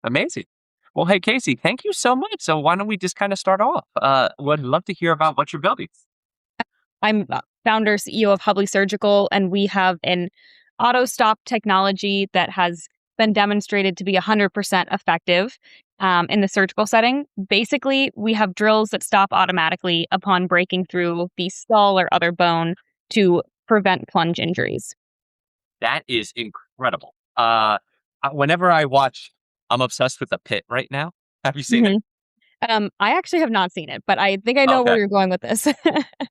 Amazing. Well, hey, Casey, thank you so much. So why don't we just kind of start off? Would love to hear about what you're building. I'm founder CEO of Hubley Surgical, and we have an auto stop technology that has been demonstrated to be 100% effective in the surgical setting. Basically, we have drills that stop automatically upon breaking through the skull or other bone to prevent plunge injuries. That is incredible. Whenever I'm obsessed with the Pit right now. Have you seen it? hmm I actually have not seen it, but I think I know where Okay. you're going with this.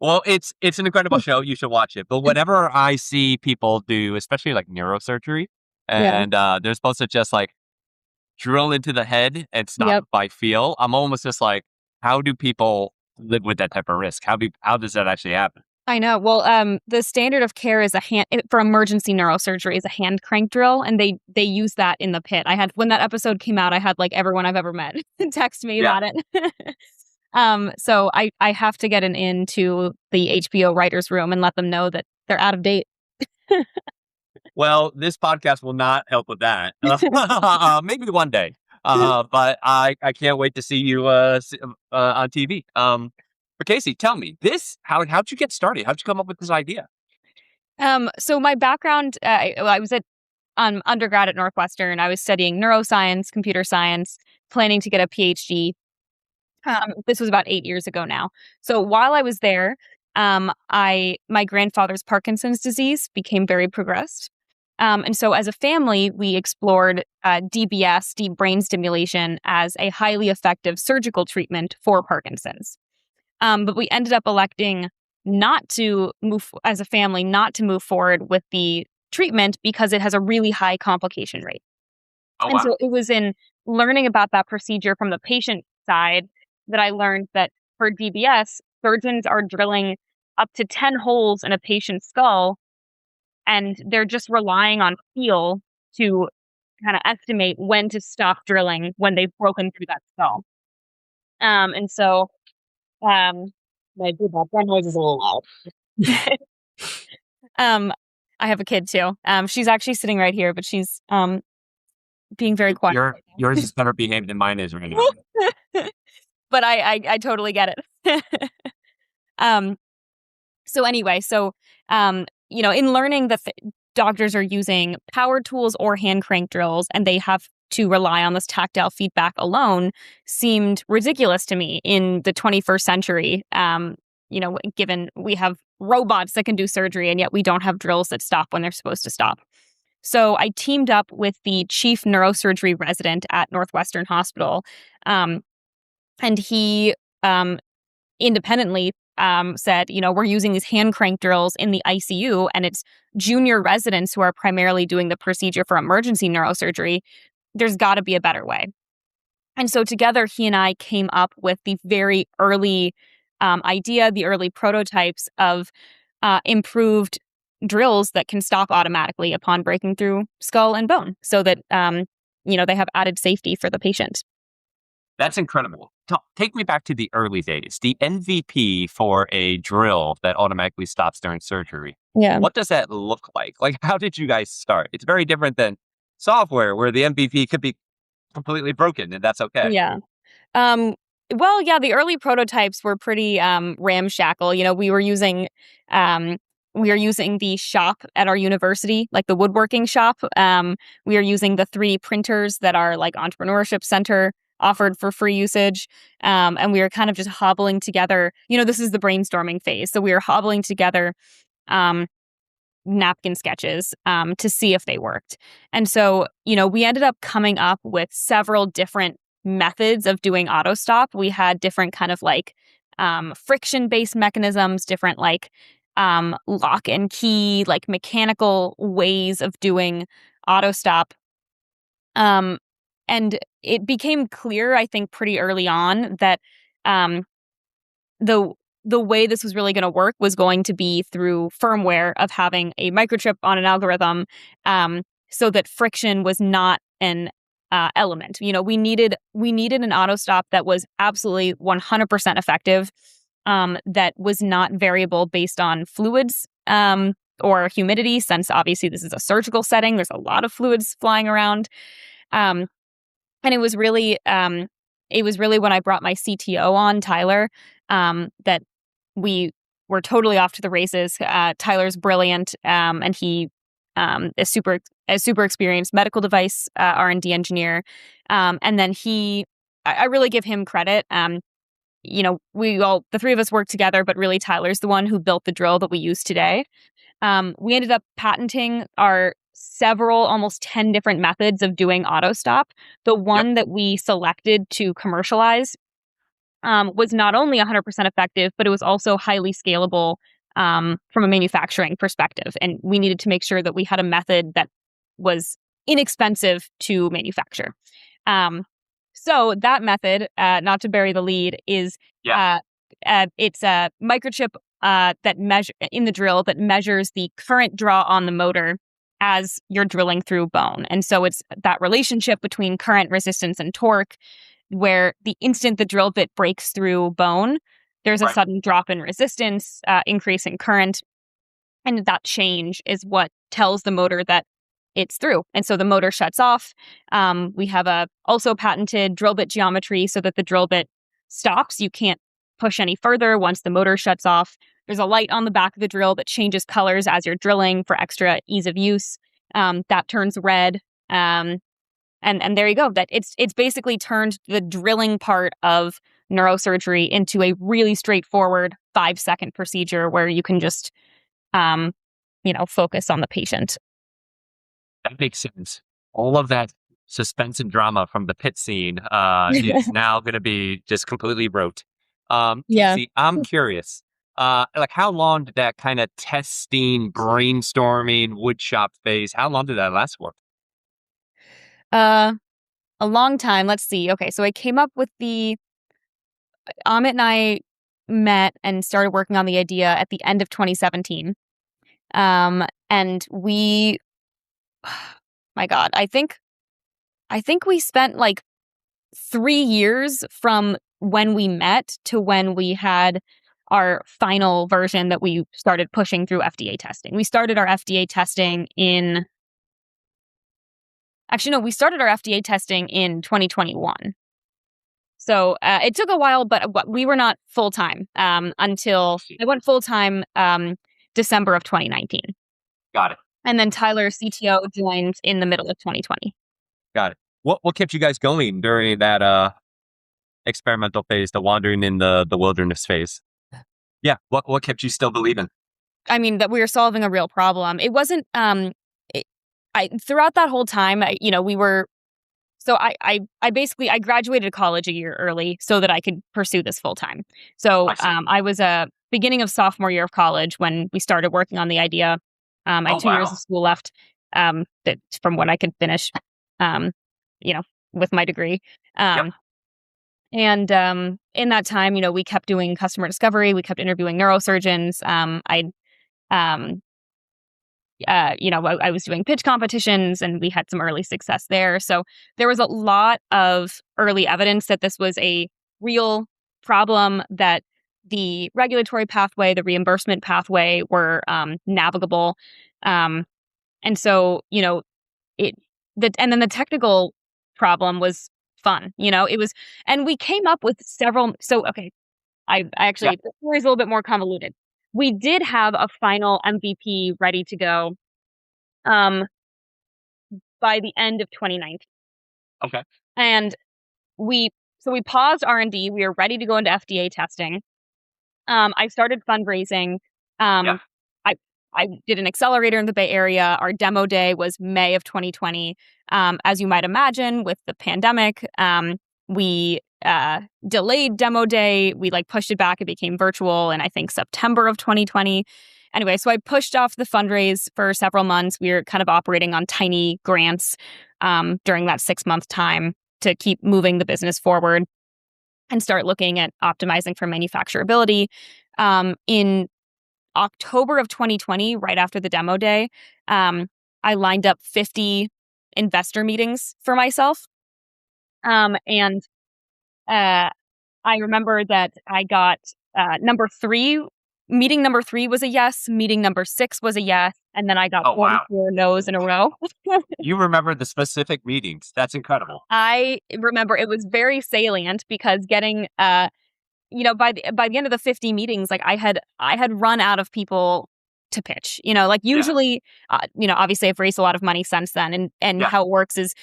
Well, it's an incredible show. You should watch it. But whenever I see people do, especially like neurosurgery, Yeah. and they're supposed to just like drill into the head and stop Yep. by feel, I'm almost just like, how do people live with that type of risk? How does that actually happen? I know. Well, the standard of care is for emergency neurosurgery is a hand crank drill, and they use that in the pit. I had when that episode came out, I had like everyone I've ever met text me Yeah. about it. So I have to get an into the HBO writers' room and let them know that they're out of date. Well, this podcast will not help with that. Maybe one day. But I can't wait to see you on TV. But Casey, tell me how'd you get started? How'd you come up with this idea? So my background, I was at undergrad at Northwestern. I was studying neuroscience, computer science, planning to get a PhD. This was about 8 years ago now. So while I was there, my grandfather's Parkinson's disease became very progressed. And so as a family, we explored DBS, deep brain stimulation, as a highly effective surgical treatment for Parkinson's. But we ended up electing not to move as a family, not to move forward with the treatment because it has a really high complication rate. Oh And wow. so it was in learning about that procedure from the patient side that I learned that for DBS, surgeons are drilling up to 10 holes in a patient's skull, and they're just relying on feel to kind of estimate when to stop drilling when they've broken through that skull. And so um, my background noise is a little loud. um, I have a kid too. She's actually sitting right here, but she's being very quiet. Yours is better behaved than mine is right now. But I totally get it. um, so anyway, in learning that doctors are using power tools or hand crank drills, and they have to rely on this tactile feedback alone, seemed ridiculous to me in the 21st century. Given we have robots that can do surgery, and yet we don't have drills that stop when they're supposed to stop. So I teamed up with the chief neurosurgery resident at Northwestern Hospital, and he independently said, we're using these hand crank drills in the ICU, and it's junior residents who are primarily doing the procedure for emergency neurosurgery. There's got to be a better way. And so together, he and I came up with the very early idea, the early prototypes of improved drills that can stop automatically upon breaking through skull and bone so that, they have added safety for the patient. That's incredible. Take me back to the early days. The MVP for a drill that automatically stops during surgery. Yeah. What does that look like? Like, how did you guys start? It's very different than software where the MVP could be completely broken and that's okay. Yeah. The early prototypes were pretty ramshackle. We were using the shop at our university, like the woodworking shop. We are using the 3D printers that our like entrepreneurship center offered for free usage. And we were kind of just hobbling together. This is the brainstorming phase. So we were hobbling together napkin sketches to see if they worked. And so, we ended up coming up with several different methods of doing auto stop. We had different kind of like friction-based mechanisms, different like lock and key, like mechanical ways of doing auto stop. And it became clear, I think, pretty early on that the way this was really going to work was going to be through firmware of having a microchip on an algorithm, so that friction was not an element. We needed an auto stop that was absolutely 100% effective, that was not variable based on fluids or humidity, since obviously this is a surgical setting. There's a lot of fluids flying around. And it was really when I brought my CTO on, Tyler, that we were totally off to the races. Tyler's brilliant, and he is a super experienced medical device R&D engineer. And then I really give him credit. The three of us worked together, but really Tyler's the one who built the drill that we use today. We ended up patenting our several, almost 10 different methods of doing auto stop. The one that we selected to commercialize was not only 100% effective, but it was also highly scalable from a manufacturing perspective. And we needed to make sure that we had a method that was inexpensive to manufacture. So that method, not to bury the lead, is it's a microchip in the drill that measures the current draw on the motor as you're drilling through bone. And so it's that relationship between current, resistance, and torque, where the instant the drill bit breaks through bone, there's a sudden drop in resistance, increase in current. And that change is what tells the motor that it's through. And so the motor shuts off. We have a also patented drill bit geometry so that the drill bit stops. You can't push any further once the motor shuts off. There's a light on the back of the drill that changes colors as you're drilling for extra ease of use. That turns red. And there you go. That it's basically turned the drilling part of neurosurgery into a really straightforward 5-second procedure where you can just focus on the patient. That makes sense. All of that suspense and drama from the pit scene is now going to be just completely rote. Casey, I'm curious. How long did that kind of testing, brainstorming, woodshop phase, how long did that last for? A long time. Let's see. Okay, so I came up with Amit and I met and started working on the idea at the end of 2017. And we, my God, I think we spent like 3 years from when we met to when we had our final version that we started pushing through FDA testing. We started our FDA testing in 2021. So it took a while, but we were not full-time until I went full-time December of 2019. Got it. And then Tyler, CTO, joined in the middle of 2020. Got it. What kept you guys going during that experimental phase, the wandering in the wilderness phase? Yeah. What kept you still believing? I mean, that we were solving a real problem. It wasn't. Throughout that whole time, we were. So I graduated college a year early so that I could pursue this full time. So I was a beginning of sophomore year of college when we started working on the idea. I had 2 years of school left from when I could finish, with my degree. And in that time, we kept doing customer discovery. We kept interviewing neurosurgeons. I was doing pitch competitions and we had some early success there. So there was a lot of early evidence that this was a real problem, that the regulatory pathway, the reimbursement pathway were navigable. And so, and then the technical problem was fun. It was, and we came up with several. So, okay, I actually, the story's a little bit more convoluted. We did have a final MVP ready to go by the end of 2019. Okay. And we paused R&D. We were ready to go into FDA testing. I started fundraising. I did an accelerator in the Bay Area. Our demo day was May of 2020. As you might imagine, with the pandemic, we delayed demo day. We pushed it back. It became virtual in, I think, September of 2020. Anyway, so I pushed off the fundraise for several months. We were kind of operating on tiny grants during that 6-month time to keep moving the business forward and start looking at optimizing for manufacturability. In October of 2020, right after the demo day, I lined up 50 investor meetings for myself. And I remember that I got number 3 meeting number 3 was a yes. Meeting number 6 was a yes. And then I got Oh, wow. 44 no's in a row. You remember the specific meetings. That's incredible. I remember it was very salient because getting, by the end of the 50 meetings, like I had run out of people to pitch. Like usually, obviously I've raised a lot of money since then, and how it works is,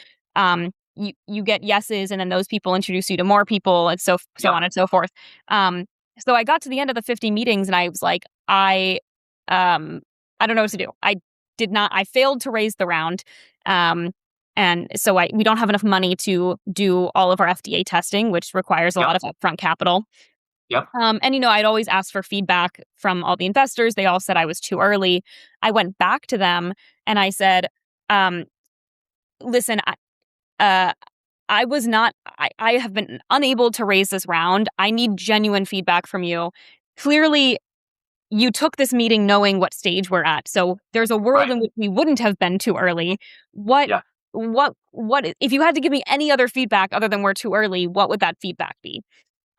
you get yeses, and then those people introduce you to more people, and so on and so forth. So I got to the end of the 50 meetings, and I was like, I don't know what to do. I failed to raise the round. And so we don't have enough money to do all of our FDA testing, which requires a lot of upfront capital. Yep. And I'd always asked for feedback from all the investors. They all said I was too early. I went back to them and I said, listen, I have been unable to raise this round. I need genuine feedback from you. Clearly, you took this meeting knowing what stage we're at. So there's a world in which we wouldn't have been too early. What if you had to give me any other feedback other than we're too early, what would that feedback be?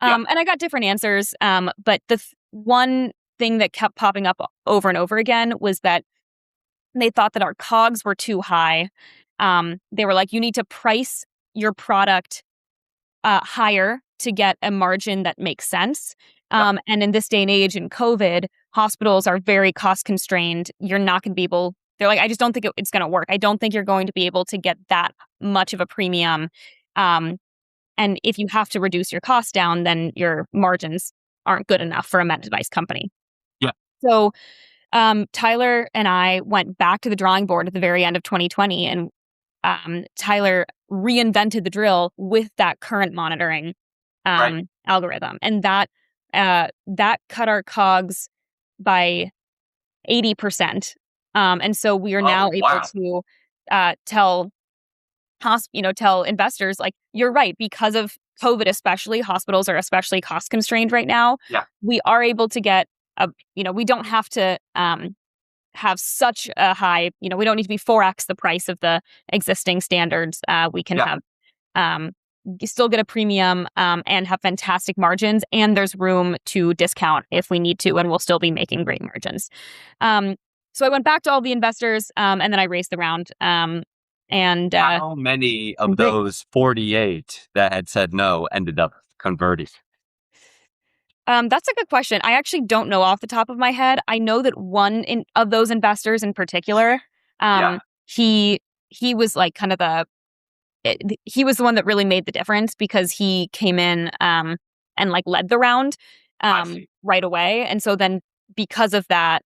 And I got different answers. But the one thing that kept popping up over and over again was that they thought that our COGS were too high. They were like, you need to price your product higher to get a margin that makes sense. And in this day and age, in COVID, hospitals are very cost constrained. You're not going to be able. They're like, I just don't think it's going to work. I don't think you're going to be able to get that much of a premium. And if you have to reduce your costs down, then your margins aren't good enough for a med device company. Yeah. So Tyler and I went back to the drawing board at the very end of 2020, and Tyler reinvented the drill with that current monitoring algorithm, and that cut our COGS by 80%. And so we are now able to tell investors, like, you're right, because of COVID especially, hospitals are especially cost constrained right now. Yeah. We are able to get we don't have to have such a high, we don't need to be 4x the price of the existing standards. We can have still get a premium and have fantastic margins, and there's room to discount if we need to, and we'll still be making great margins. So I went back to all the investors, and then I raised the round. And how many of those 48 that had said no ended up converting? That's a good question. I actually don't know off the top of my head. I know that one of those investors in particular, he was like kind of he was the one that really made the difference, because he came in and like led the round right away. And so then because of that,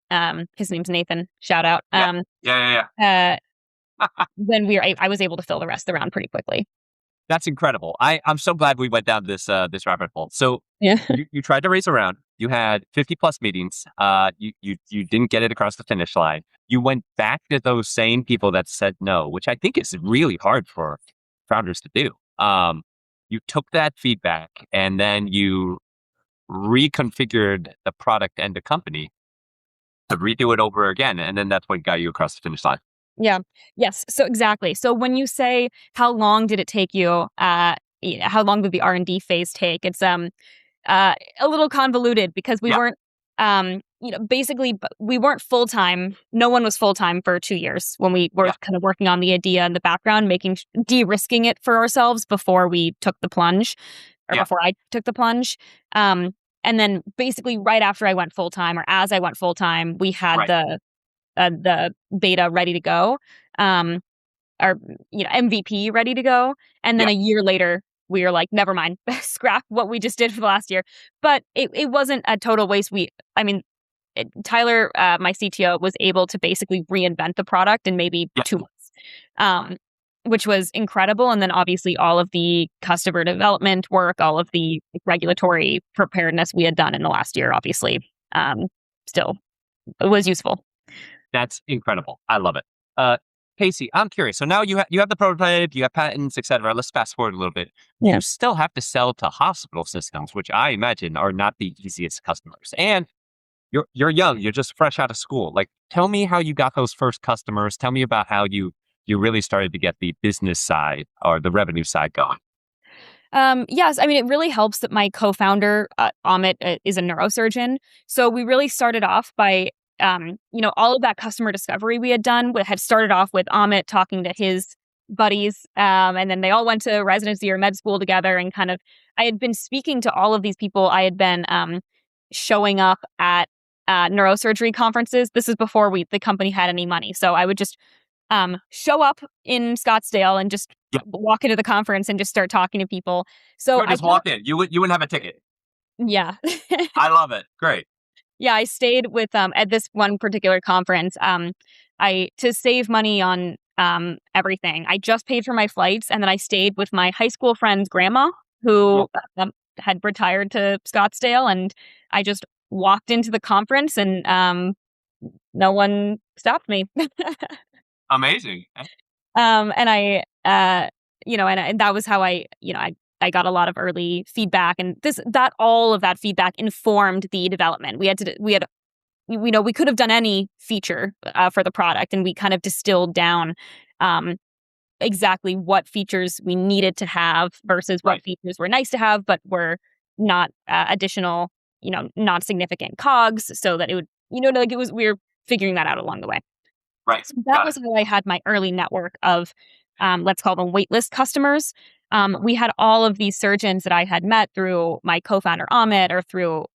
his name's Nathan, shout out. Then I was able to fill the rest of the round pretty quickly. That's incredible. I'm so glad we went down this rabbit hole. So you tried to raise a round. You had 50 plus meetings. You didn't get it across the finish line. You went back to those same people that said no, which I think is really hard for founders to do. You took that feedback and then you reconfigured the product and the company to redo it over again. And then that's what got you across the finish line. Yeah. Yes. So exactly. So when you say how long did it take you, how long did the R&D phase take? It's a little convoluted, because we weren't, basically we weren't full time. No one was full time for 2 years when we were kind of working on the idea in the background, de-risking it for ourselves before we took the plunge, or before I took the plunge. And then basically right after I went full time, or as I went full time, we had the beta ready to go, our MVP ready to go, and then a year later we were like, never mind, scrap what we just did for the last year. But it wasn't a total waste. Tyler, my CTO, was able to basically reinvent the product in maybe 2 months, which was incredible. And then obviously all of the customer development work, all of the regulatory preparedness we had done in the last year, obviously, still was useful. That's incredible. I love it. Casey, I'm curious. So now you have the prototype, you have patents, etc. Let's fast forward a little bit. You still have to sell to hospital systems, which I imagine are not the easiest customers. And you're young. You're just fresh out of school. Like, tell me how you got those first customers. Tell me about how you really started to get the business side or the revenue side going. Yes, I mean, it really helps that my co-founder, Amit, is a neurosurgeon. So we really started off by, all of that customer discovery we had done had started off with Amit talking to his buddies. And then they all went to residency or med school together and I had been speaking to all of these people. I had been showing up at neurosurgery conferences. This is before the company had any money. So I would just show up in Scottsdale and just walk into the conference and just start talking to people. So You would just walk in. You wouldn't have a ticket. Yeah. I love it. Great. Yeah, I stayed with at this one particular conference. I to save money on everything. I just paid for my flights, and then I stayed with my high school friend's grandma who had retired to Scottsdale, and I just walked into the conference, and no one stopped me. Amazing. And and that was how I got a lot of early feedback, and all of that feedback informed the development. We could have done any feature for the product, and we kind of distilled down exactly what features we needed to have versus what features were nice to have, but were not additional, not significant cogs, so that it would, we were figuring that out along the way. Right. So that was how I had my early network of, let's call them waitlist customers. We had all of these surgeons that I had met through my co-founder Amit, or through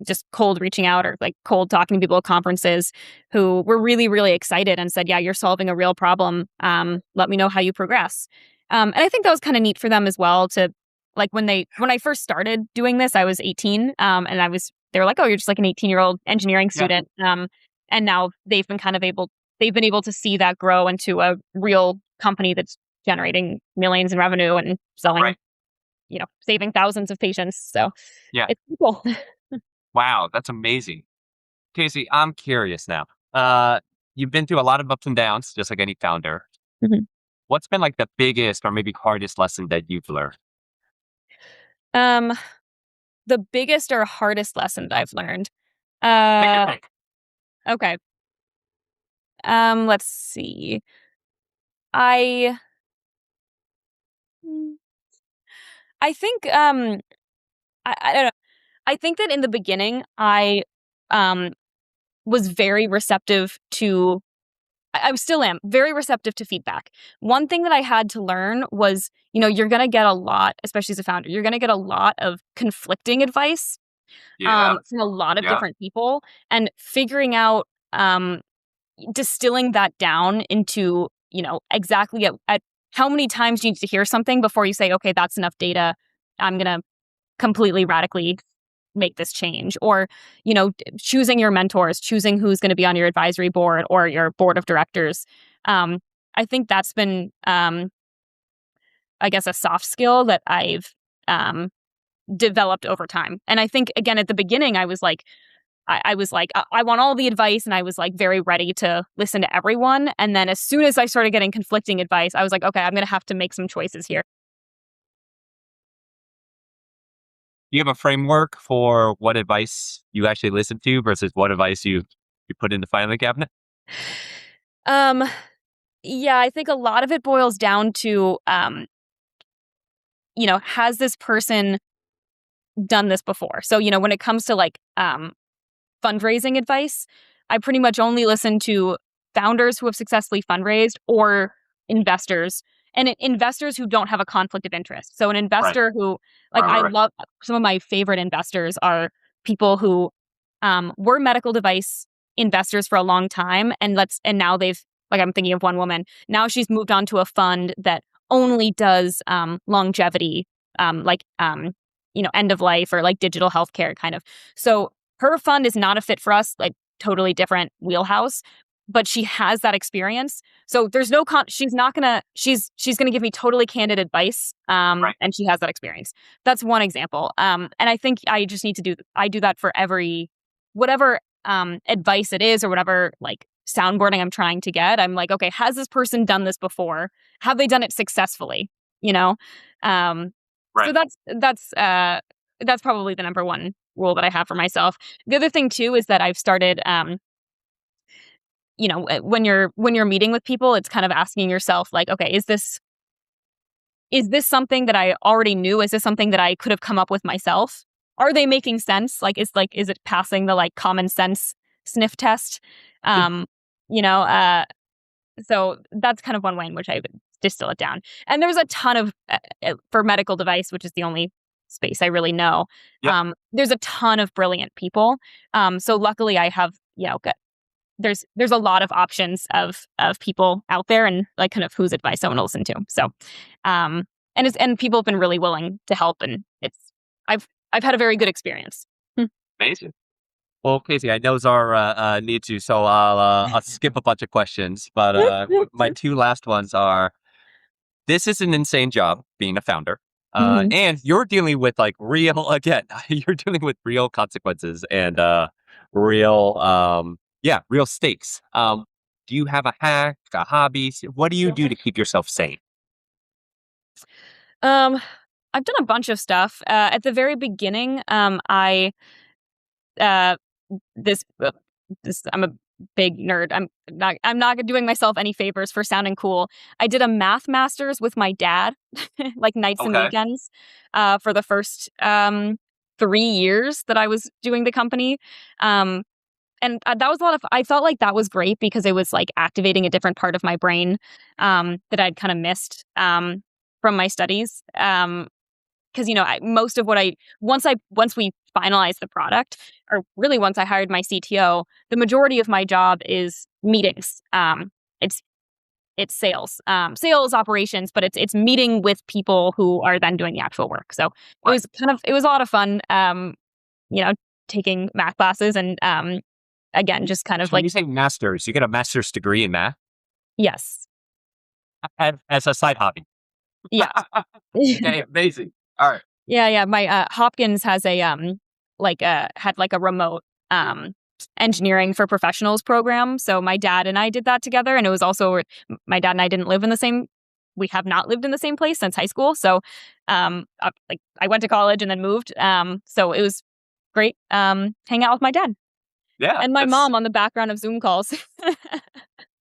just cold reaching out, or like cold talking to people at conferences, who were really, really excited and said, "Yeah, you're solving a real problem. Let me know how you progress." And I think that was kind of neat for them as well to, like, when I first started doing this, I was 18, and they were like, "Oh, you're just like an 18-year-old engineering student." And now they've been able to see that grow into a real company that's generating millions in revenue and selling, saving thousands of patients. So it's cool. Wow, that's amazing. Casey, I'm curious now. You've been through a lot of ups and downs, just like any founder. Mm-hmm. What's been like the biggest or maybe hardest lesson that you've learned? The biggest or hardest lesson that I've learned. Okay. Let's see. I think I don't know. I think that in the beginning I was very receptive to I still am very receptive to feedback. One thing that I had to learn was, you're going to get a lot, especially as a founder, you're going to get a lot of conflicting advice from a lot of different people, and figuring out distilling that down into, exactly at how many times you need to hear something before you say, okay, that's enough data. I'm going to completely radically make this change. Or, choosing your mentors, choosing who's going to be on your advisory board or your board of directors. I think that's been, I guess, a soft skill that I've developed over time. And I think, again, at the beginning, I was like, I want all the advice, and I was like very ready to listen to everyone. And then as soon as I started getting conflicting advice, I was like, okay, I'm going to have to make some choices here. Do you have a framework for what advice you actually listen to versus what advice you put in the filing cabinet? Yeah, I think a lot of it boils down to, has this person done this before? So, when it comes to like fundraising advice, I pretty much only listen to founders who have successfully fundraised, or investors, and investors who don't have a conflict of interest. So an investor who, like, I love, some of my favorite investors are people who were medical device investors for a long time, and now they've, like, I'm thinking of one woman, now she's moved on to a fund that only does longevity, end of life, or like digital healthcare kind of. So her fund is not a fit for us, like totally different wheelhouse, but she has that experience. So there's no she's gonna give me totally candid advice. And she has that experience. That's one example. And I think I just need to do that for whatever advice it is, or whatever like soundboarding I'm trying to get. I'm like, okay, has this person done this before? Have they done it successfully? So that's probably the number one rule that I have for myself. The other thing too is that I've started, when you're meeting with people, it's kind of asking yourself like, okay, is this is this something that I already knew? Is this something that I could have come up with myself? Are they making sense? Is it passing the like common sense sniff test? Um, you know, so that's kind of one way in which I would distill it down. And there's a ton of for medical device, which is the only space I really know. Yep. There's a ton of brilliant people. So luckily, I have there's a lot of options of people out there, and like kind of whose advice I want to listen to. So, and people have been really willing to help, and I've had a very good experience. Amazing. Well, Casey, I know Zara needs you, so I'll skip a bunch of questions. But my two last ones are: this is an insane job being a founder, and you're dealing with like real again. You're dealing with real consequences and real real stakes. Do you have a hack, a hobby? What do you do to keep yourself sane? I've done a bunch of stuff. At the very beginning, I this I'm a big nerd. I'm not doing myself any favors for sounding cool. I did a math master's with my dad, like nights and weekends, for the first 3 years that I was doing the company. And that was a lot of, I felt like that was great because it was like activating a different part of my brain that I'd kind of missed from my studies. Because most of what once we finalized the product, or really once I hired my CTO, the majority of my job is meetings. It's sales, operations, but it's meeting with people who are then doing the actual work. So it was a lot of fun. Taking math classes and again, just kind of when you say masters, you get a master's degree in math? Yes. As a side hobby? Yeah. Okay, amazing. All right. Yeah. My Hopkins has had a remote engineering for professionals program. So my dad and I did that together, and it was also my dad and I we have not lived in the same place since high school. So I went to college and then moved. So it was great hang out with my dad. Yeah. And my mom on the background of Zoom calls.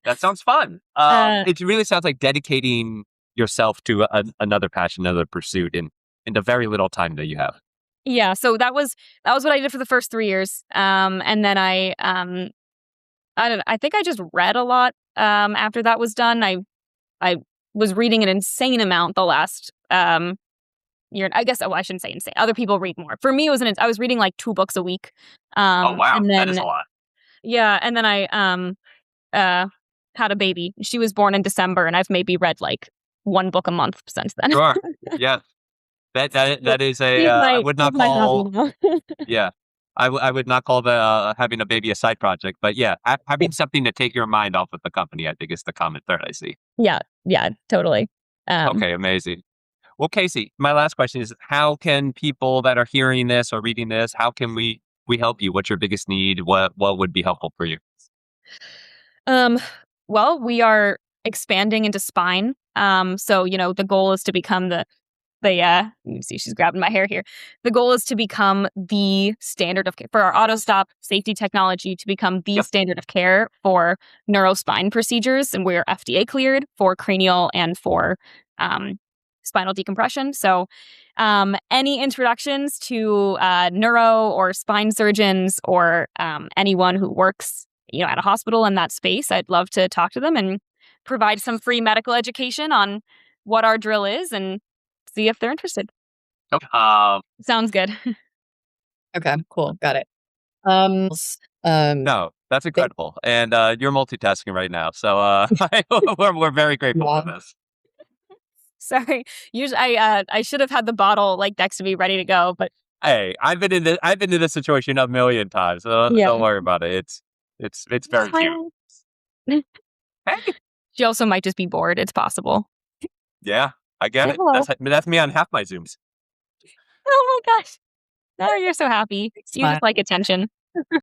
That sounds fun. It really sounds like dedicating yourself to another passion, another pursuit in the very little time that you have. Yeah. So that was what I did for the first 3 years. And then I don't know, I think I just read a lot after that was done. I was reading an insane amount the last year. I guess, I shouldn't say insane. Other people read more. For me, I was reading like 2 books a week. Oh, wow. And then, that is a lot. Yeah. And then I had a baby. She was born in December, and I've maybe read like 1 book a month since then. Sure. Yeah. That is I would not call. Yeah. I would not call the having a baby a side project, but yeah, having something to take your mind off of the company, I think is the common thread I see. Yeah, totally. Okay, amazing. Well, Casey, my last question is: how can people that are hearing this or reading this, how can we help you? What's your biggest need? What would be helpful for you? Well, we are expanding into spine. So the goal is to become let me see, she's grabbing my hair here. The goal is to become the standard of care for our auto stop safety technology, to become the standard of care for neurospine procedures. And we're FDA cleared for cranial and for spinal decompression. So any introductions to neuro or spine surgeons or anyone who works at a hospital in that space, I'd love to talk to them and provide some free medical education on what our drill is and see if they're interested. Sounds good. Okay, cool. Got it. No, that's incredible. And you're multitasking right now. So we're very grateful for this. Sorry. Usually I should have had the bottle like next to me ready to go, but hey, I've been in this situation a million times. So don't worry about it. It's very cute. Hey. She also might just be bored. It's possible. Yeah, I get it. That's me on half my Zooms. Oh my gosh. Oh, you're so happy. You just like attention.